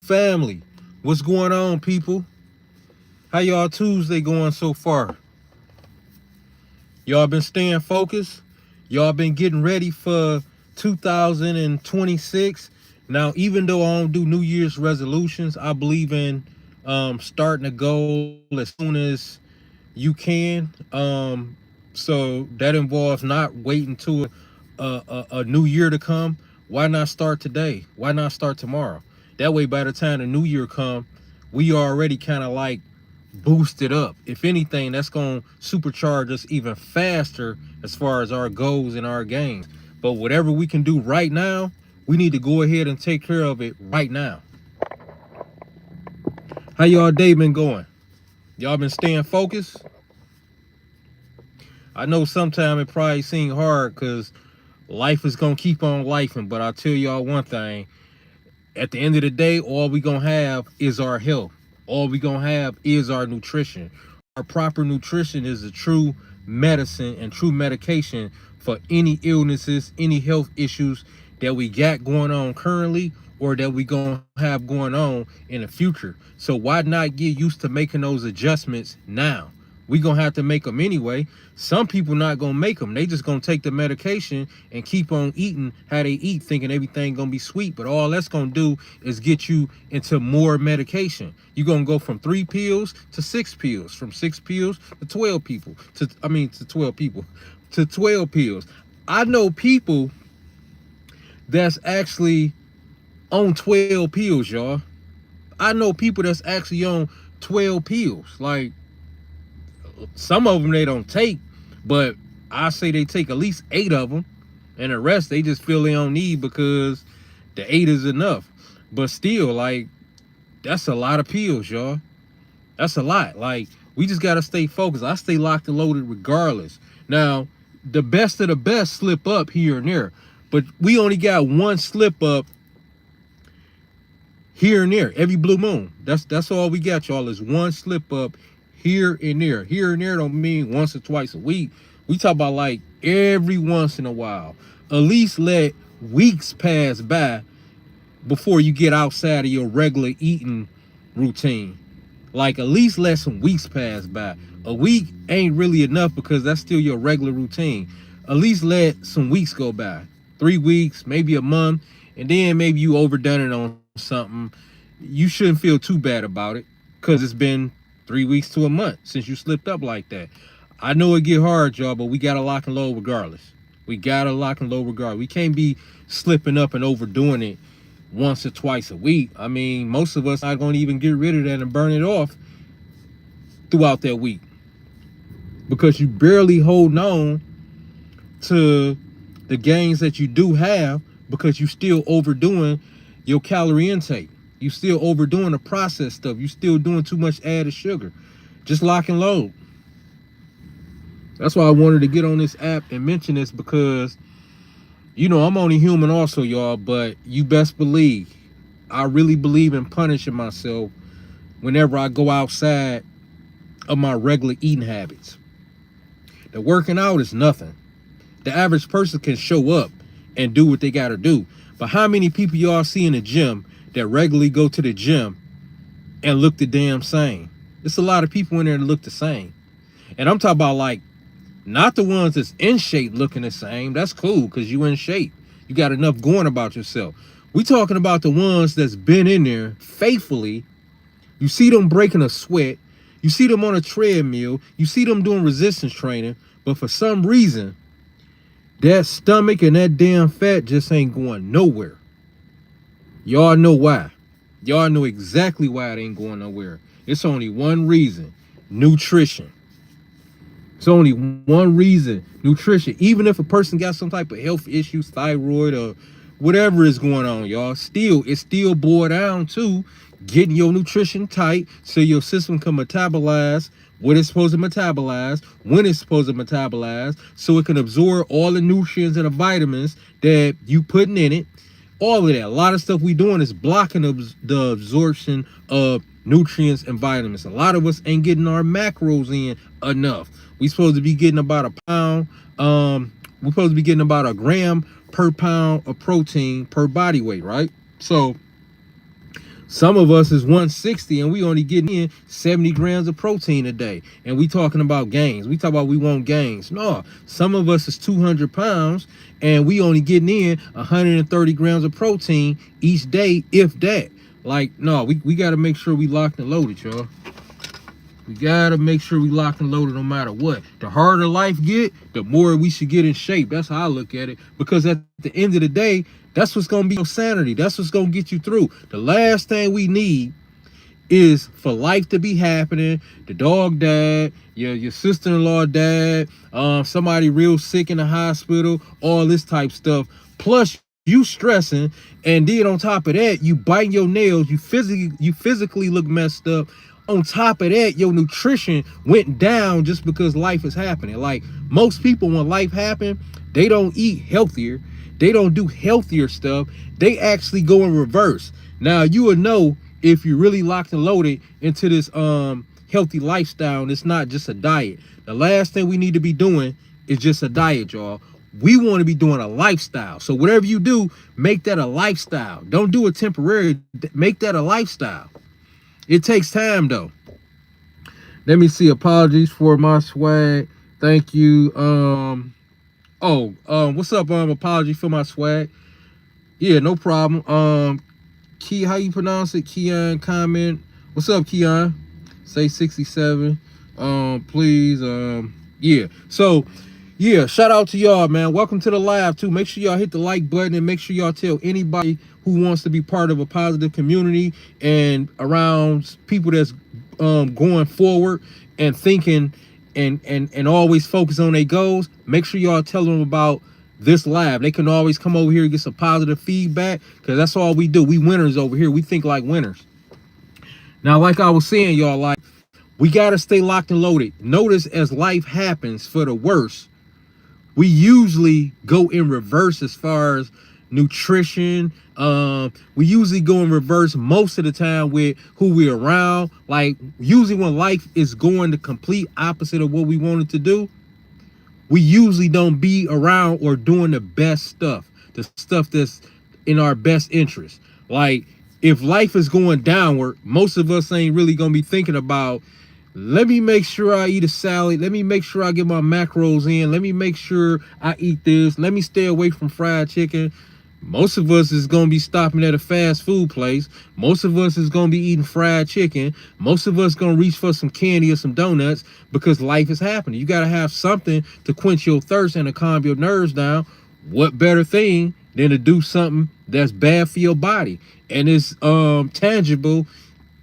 family. What's going on, people? How y'all Tuesday going so far? Y'all been staying focused? Y'all been getting ready for 2026? Now, even though I don't do New Year's resolutions, I believe in starting a goal as soon as you can. So that involves not waiting to a new year to come. Why not start today? Why not start tomorrow? That way, by the time the new year come, we already kind of like boosted up. If anything, that's gonna supercharge us even faster as far as our goals and our gains. But whatever we can do right now, we need to go ahead and take care of it right now. How y'all day been going? Y'all been staying focused? I know sometimes it probably seems hard because life is gonna keep on lifing, but I'll tell y'all one thing. At the end of the day, all we gonna have is our health. All we gonna have is our nutrition. Our proper nutrition is a true medicine and true medication for any illnesses, any health issues that we got going on currently or that we gonna have going on in the future. So why not get used to making those adjustments now? We gonna have to make them anyway. Some people not gonna make them. They just gonna take the medication and keep on eating how they eat, thinking everything gonna be sweet. But all that's gonna do is get you into more medication. You're gonna go from 3 pills to 6 pills, from 6 pills to 12 people. To 12 people to 12 pills. I know people that's actually on 12 pills, y'all. I know people that's actually on 12 pills. Like, some of them they don't take, but I say they take at least 8 of them, and the rest they just feel they don't need because the 8 is enough. But still, like, that's a lot of pills, y'all. That's a lot. Like, we just gotta stay focused. I stay locked and loaded regardless. Now, the best of the best slip up here and there, but we only got one slip up here and there every blue moon. That's all we got, y'all, is one slip up here and there. Here and there don't mean once or twice a week. We talk about like every once in a while. At least let weeks pass by before you get outside of your regular eating routine. Like, at least let some weeks pass by. A week ain't really enough because that's still your regular routine. At least let some weeks go by. 3 weeks, maybe a month, and then maybe you overdone it on something. You shouldn't feel too bad about it because it's been 3 weeks to a month since you slipped up like that. I know it get hard, y'all, but we gotta lock and load regardless. We gotta lock and load regardless. We can't be slipping up and overdoing it once or twice a week. I mean, most of us are gonna even get rid of that and burn it off throughout that week because you barely holding on to the gains that you do have because you still overdoing your calorie intake. You still overdoing the processed stuff. You still doing too much added sugar. Just lock and load. That's why I wanted to get on this app and mention this because, you know, I'm only human also, y'all, but you best believe I really believe in punishing myself whenever I go outside of my regular eating habits. The working out is nothing. The average person can show up and do what they got to do. But how many people y'all see in the gym that regularly go to the gym and look the damn same? There's a lot of people in there that look the same. And I'm talking about, like, not the ones that's in shape looking the same. That's cool because you in shape. You got enough going about yourself. We talking about the ones that's been in there faithfully. You see them breaking a sweat. You see them on a treadmill. You see them doing resistance training. But for some reason, that stomach and that damn fat just ain't going nowhere. Y'all know why. Y'all know exactly why it ain't going nowhere. It's only one reason: nutrition. It's only one reason: nutrition. Even if a person got some type of health issues, thyroid or whatever is going on, y'all, it's still boiled down to getting your nutrition tight so your system can metabolize what it's supposed to metabolize, when it's supposed to metabolize, so it can absorb all the nutrients and the vitamins that you putting in it. All of that. A lot of stuff we doing is blocking the absorption of nutrients and vitamins. A lot of us ain't getting our macros in enough. We supposed to be getting about a pound. We're supposed to be getting about a gram per pound of protein per body weight, right? So Some of us is 160 and we only getting in 70 grams of protein a day. And we talking about gains. We talk about we want gains. No, some of us is 200 pounds and we only getting in 130 grams of protein each day, if that. Like, no, we got to make sure we locked and loaded, y'all. We got to make sure we locked and loaded no matter what. The harder life get, the more we should get in shape. That's how I look at it. Because at the end of the day, that's what's going to be your sanity. That's what's going to get you through. The last thing we need is for life to be happening. The dog died, your sister-in-law died, somebody real sick in the hospital, all this type stuff. Plus you stressing, and then on top of that, you biting your nails, you physically look messed up. On top of that, your nutrition went down just because life is happening. Like most people, when life happens, they don't eat healthier. They don't do healthier stuff. They actually go in reverse. Now you will know if you're really locked and loaded into this healthy lifestyle, and it's not just a diet. The last thing we need to be doing is just a diet, y'all. We want to be doing a lifestyle. So whatever you do, make that a lifestyle. Don't do it temporary. Make that a lifestyle. It takes time though. Let me see. Apologies for my swag. Thank you. What's up? Apologies for my swag. Yeah, no problem. Key, how you pronounce it? Keon comment. What's up, Keon? Say 67. Please. Yeah. So, yeah, shout out to y'all, man. Welcome to the live too. Make sure y'all hit the like button and make sure y'all tell anybody who wants to be part of a positive community and around people that's going forward and thinking and always focus on their goals. Make sure y'all tell them about this live. They can always come over here and get some positive feedback, because that's all we do. We winners over here. We think like winners. Now, like I was saying, y'all, like, we got to stay locked and loaded. Notice as life happens for the worst, we usually go in reverse as far as nutrition. We usually go in reverse most of the time with who we're around. Like, usually when life is going the complete opposite of what we wanted to do, we usually don't be around or doing the best stuff, the stuff that's in our best interest. Like, if life is going downward, most of us ain't really gonna be thinking about, let me make sure I eat a salad. Let me make sure I get my macros in. Let me make sure I eat this. Let me stay away from fried chicken. Most of us is going to be stopping at a fast food place. Most of us is going to be eating fried chicken. Most of us going to reach for some candy or some donuts because life is happening. You got to have something to quench your thirst and to calm your nerves down. What better thing than to do something that's bad for your body and it's tangible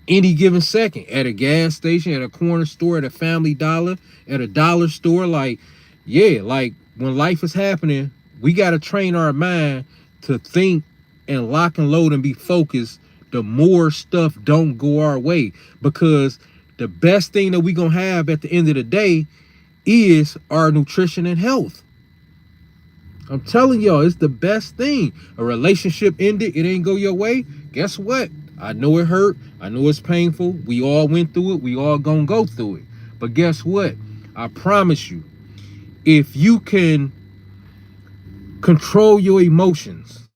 any given second, at a gas station, at a corner store, at a Family Dollar, at a dollar store. Like, yeah, like when life is happening, we got to train our mind to think and lock and load and be focused. The more stuff don't go our way, because the best thing that we gonna have at the end of the day is our nutrition and health. I'm telling y'all, it's the best thing. A relationship ended, it ain't go your way. Guess what? I know it hurt. I know it's painful. We all went through it. We all gonna go through it. But guess what? I promise you, if you can control your emotions,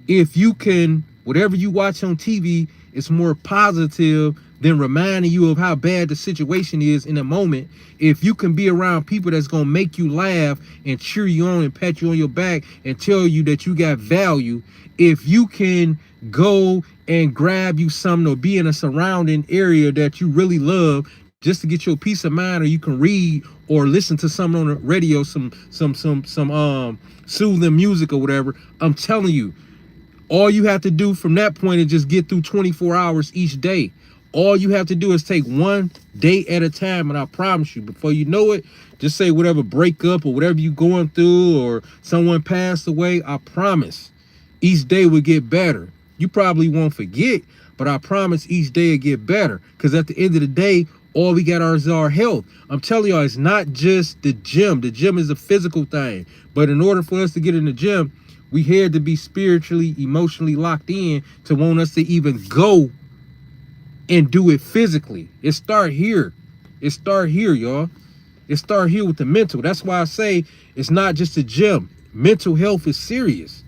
if you can, whatever you watch on TV is more positive than reminding you of how bad the situation is in a moment. If you can be around people that's gonna make you laugh and cheer you on and pat you on your back and tell you that you got value, if you can go and grab you something or be in a surrounding area that you really love just to get your peace of mind, or you can read or listen to something on the radio, some soothing music or whatever, I'm telling you, all you have to do from that point is just get through 24 hours each day. All you have to do is take one day at a time, and I promise you, before you know it, just say whatever breakup or whatever you're going through or someone passed away, I promise each day will get better. You probably won't forget, but I promise each day will get better, because at the end of the day, all we got is our health. I'm telling y'all, it's not just the gym. The gym is a physical thing, but in order for us to get in the gym, we had to be spiritually, emotionally locked in to want us to even go and do it physically. It start here. It start here, y'all. It start here with the mental. That's why I say it's not just the gym. Mental health is serious.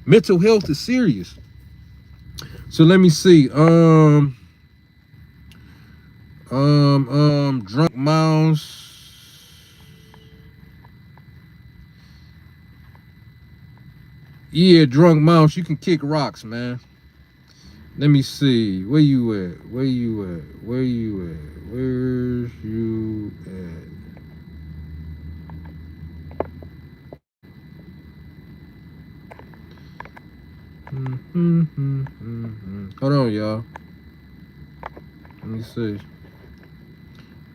Mental health is serious. So let me see. Drunk Mouse. Yeah, Drunk Mouse, you can kick rocks, man. Let me see. Where you at? Where you at? Where you at? Where's you at? Hold on, y'all. Let me see.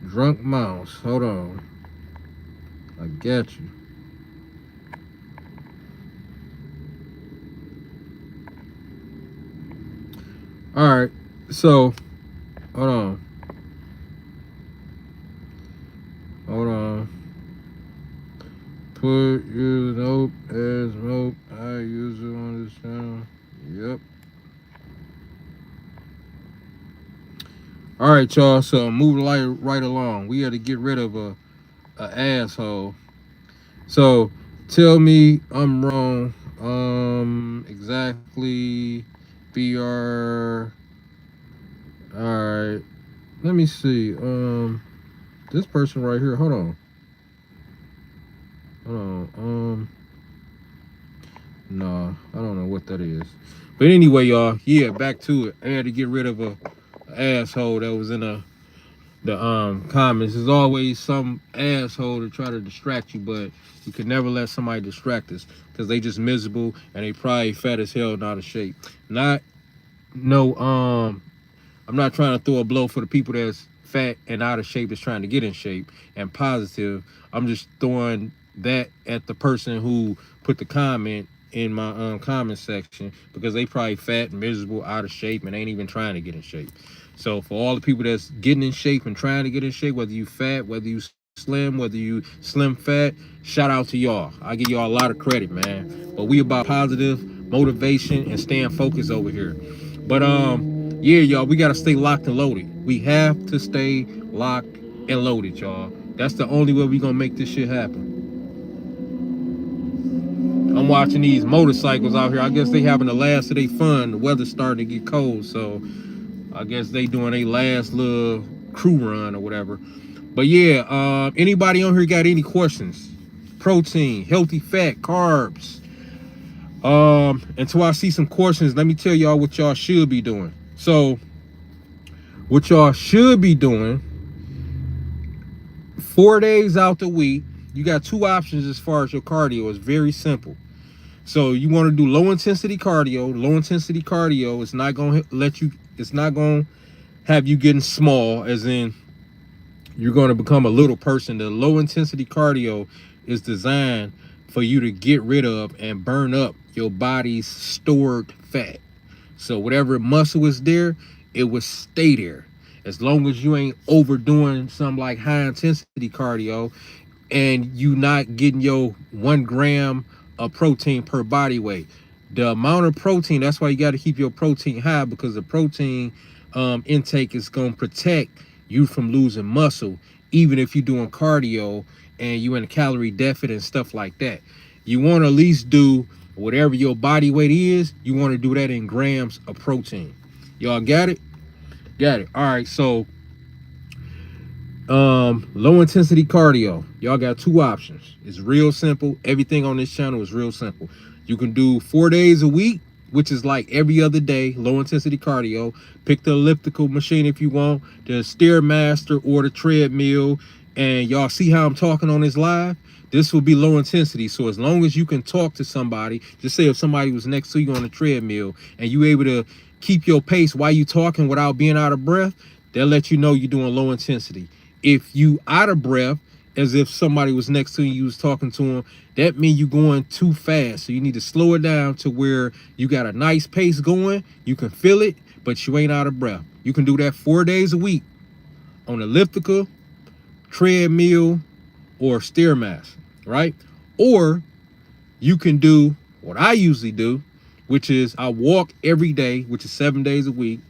Drunk Mouse. Hold on. I got you. All right. So, hold on. Hold on. Put use nope as nope. I use it on this channel. Yep. All right, y'all. So move right along. We had to get rid of a asshole. So tell me I'm wrong. Exactly. BR. All right. Let me see. This person right here. Hold on. Hold on. Nah, I don't know what that is. But anyway, y'all. Yeah, back to it. I had to get rid of a asshole that was in the comments. There's always some asshole to try to distract you, but you can never let somebody distract us because they just miserable and they probably fat as hell and out of shape. Not no I'm not trying to throw a blow for the people that's fat and out of shape that's trying to get in shape and positive. I'm just throwing that at the person who put the comment in my comment section because they probably fat, miserable, out of shape, and ain't even trying to get in shape. So for all the people that's getting in shape and trying to get in shape, whether you fat, whether you slim, whether you slim fat, shout out to y'all. I give y'all a lot of credit, man. But we about positive motivation and staying focused over here. But yeah, y'all, we gotta stay locked and loaded. We have to stay locked and loaded, y'all. That's the only way we gonna make this shit happen. I'm watching these motorcycles out here. I guess they having the last of their fun. The weather's starting to get cold, so I guess they doing a last little crew run or whatever. But yeah, anybody on here got any questions? Protein, healthy fat, carbs. Until I see some questions, let me tell y'all what y'all should be doing. So, what y'all should be doing, 4 days out the week, you got two options as far as your cardio. It's very simple. So you want to do low intensity cardio. Low intensity cardio is not going to let you, it's not going to have you getting small, as in you're going to become a little person. The low intensity cardio is designed for you to get rid of and burn up your body's stored fat. So whatever muscle is there, it will stay there. As long as you ain't overdoing some like high intensity cardio and you not getting your 1 gram of protein per body weight. The amount of protein, that's why you got to keep your protein high, because the protein intake is going to protect you from losing muscle, even if you're doing cardio and you in a calorie deficit and stuff like that. You want to at least do whatever your body weight is, you want to do that in grams of protein. Y'all got it? Got it. All right, so low intensity cardio, y'all got two options. It's real simple. Everything on this channel is real simple. You can do 4 days a week, which is like every other day, low intensity cardio. Pick the elliptical machine if you want, the Stairmaster or the treadmill. And y'all see how I'm talking on this live? This will be low intensity. So as long as you can talk to somebody, just say if somebody was next to you on the treadmill and you able to keep your pace while you talking without being out of breath, they'll let you know you're doing low intensity. If you out of breath, as if somebody was next to you, you was talking to them, that means you're going too fast. So you need to slow it down to where you got a nice pace going, you can feel it, but you ain't out of breath. You can do that 4 days a week on elliptical, treadmill, or Stairmaster, right? Or you can do what I usually do, which is I walk every day, which is 7 days a week,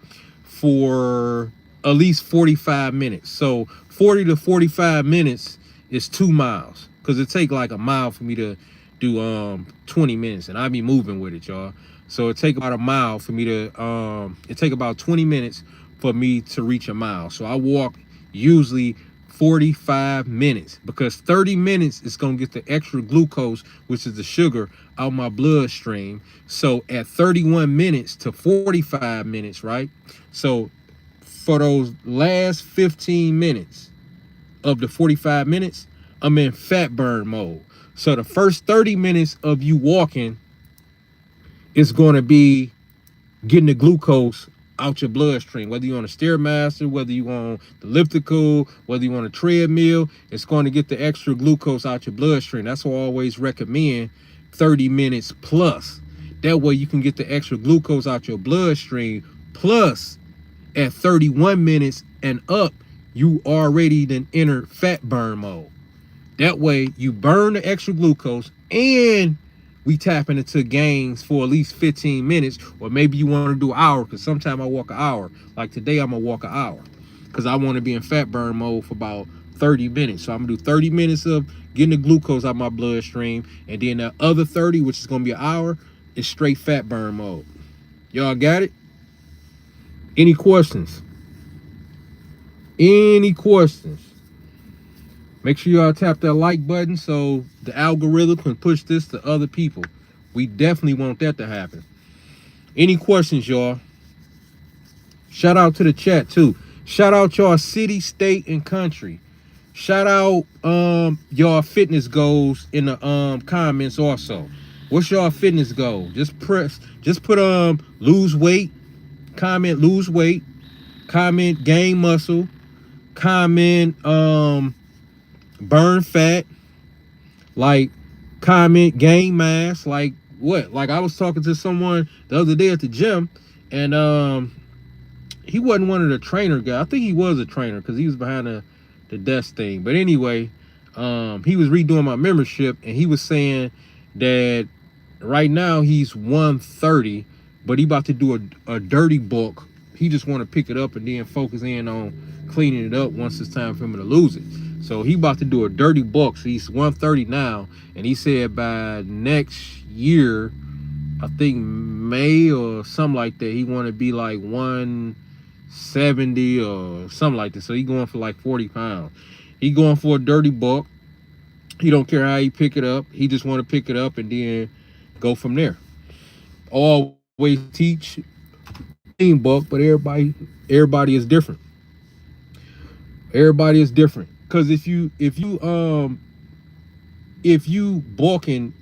for at least 45 minutes. So 40 to 45 minutes is 2 miles, because it take like a mile for me to do 20 minutes, and I be moving with it, y'all. So it take about a mile for me to it take about 20 minutes for me to reach a mile. So I walk usually 45 minutes, because 30 minutes is going to get the extra glucose, which is the sugar, out my bloodstream. So at 31 minutes to 45 minutes, right? So for those last 15 minutes of the 45 minutes, I'm in fat burn mode. So the first 30 minutes of you walking is going to be getting the glucose out your bloodstream. Whether you're on a Stairmaster, whether you on the elliptical, whether you on a treadmill, it's going to get the extra glucose out your bloodstream. That's why I always recommend 30 minutes plus. That way you can get the extra glucose out your bloodstream. Plus, at 31 minutes and up, you already then enter fat burn mode. That way you burn the extra glucose, and we tapping into gains for at least 15 minutes, or maybe you want to do an hour, because sometimes I walk an hour. Like today, I'm gonna walk an hour because I want to be in fat burn mode for about 30 minutes. So I'm gonna do 30 minutes of getting the glucose out my bloodstream, and then the other 30, which is gonna be an hour, is straight fat burn mode. Y'all got it? Any questions? Any questions? Make sure y'all tap that like button so the algorithm can push this to other people. We definitely want that to happen. Any questions, y'all? Shout out to the chat too. Shout out y'all city, state, and country. Shout out y'all fitness goals in the comments also. What's y'all fitness goal? Just put lose weight, comment lose weight, comment gain muscle, comment burn fat, like comment gain mass. Like what? Like I was talking to someone the other day at the gym, and he wasn't one of the trainer guys. I think he was a trainer because he was behind the desk thing. But anyway, he was redoing my membership, and he was saying that right now he's 130, but he about to do a dirty bulk. He just want to pick it up and then focus in on cleaning it up once it's time for him to lose it. So he about to do a dirty bulk. So he's 130 now, and he said by next year, I think May or something like that, he want to be like 170 or something like that. So he going for like 40 pounds. He going for a dirty bulk. He don't care how he pick it up. He just want to pick it up and then go from there. Always teach clean bulk, but everybody is different. Everybody is different. Cause if you bulking,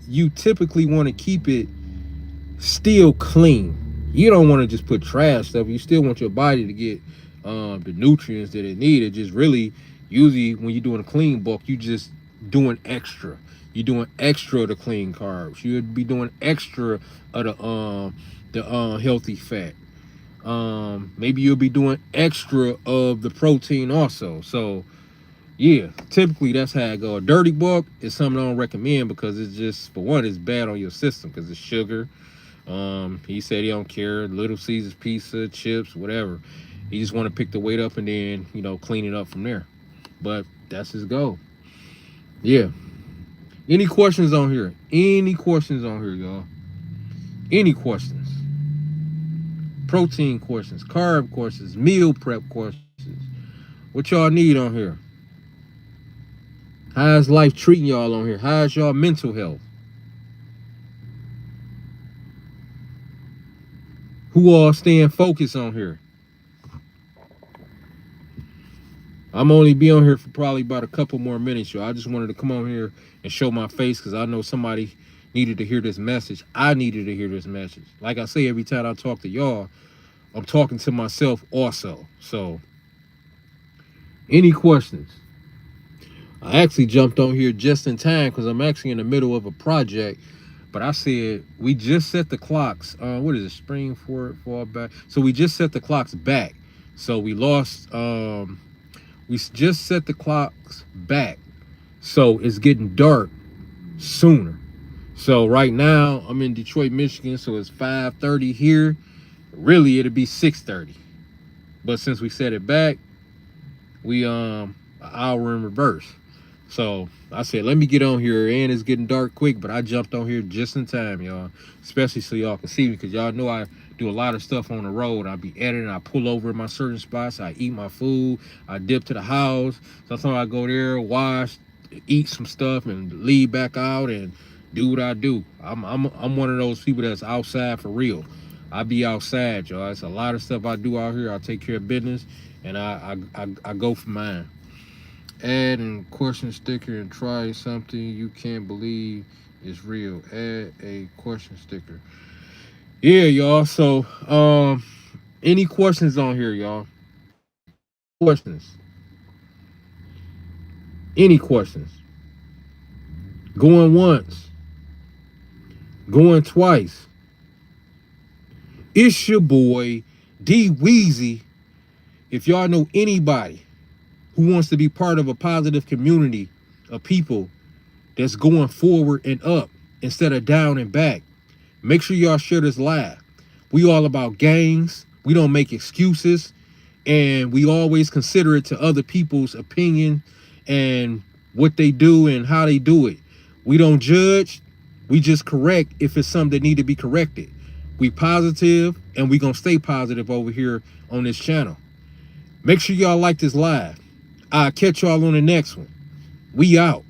you typically want to keep it still clean. You don't want to just put trash stuff. You still want your body to get the nutrients that it needs. It just really, usually when you're doing a clean bulk, you just doing extra. You're doing extra of the clean carbs. You'd be doing extra of the healthy fat. Maybe you'll be doing extra of the protein also. So yeah, typically that's how I go. A dirty bulk is something I don't recommend because it's just, for one, it's bad on your system because it's sugar. He said he don't care. Little Caesars pizza, chips, whatever. He just want to pick the weight up and then, clean it up from there. But that's his goal. Yeah. Any questions on here? Any questions on here, y'all? Any questions? Protein questions, carb questions, meal prep questions. What y'all need on here? How's life treating y'all on here? How's y'all mental health? Who all staying focused on here? I'm only be on here for probably about a couple more minutes, y'all. I just wanted to come on here and show my face because I know somebody needed to hear this message. I needed to hear this message. Like I say, every time I talk to y'all, I'm talking to myself also. So, any questions? I actually jumped on here just in time because I'm actually in the middle of a project. But I said, we just set the clocks. What is it? Spring, forward, fall back. So we just set the clocks back. So we lost, we just set the clocks back. So it's getting dark sooner. So right now I'm in Detroit, Michigan. So it's 5:30 here. Really, it'll be 6:30. But since we set it back, we, an hour in reverse. So I said, let me get on here, and it's getting dark quick, but I jumped on here just in time, y'all. Especially so y'all can see me, because y'all know I do a lot of stuff on the road. I be editing, I pull over in my certain spots, I eat my food, I dip to the house. Sometimes I go there, wash, eat some stuff, and leave back out and do what I do. I'm one of those people that's outside for real. I be outside, y'all. It's a lot of stuff I do out here. I take care of business, and I go for mine. Add and question sticker and try something you can't believe is real. Add a question sticker. Yeah, y'all. So, any questions on here, y'all? Questions? Any questions? Going once, going twice. It's your boy D Weezy. If y'all know anybody who wants to be part of a positive community of people that's going forward and up instead of down and back, make sure y'all share this live. We all about gangs. We don't make excuses, and we always consider it to other people's opinion and what they do and how they do it. We don't judge. We just correct if it's something that need to be corrected. We positive, and we gonna stay positive over here on this channel. Make sure y'all like this live. I'll catch y'all on the next one. We out.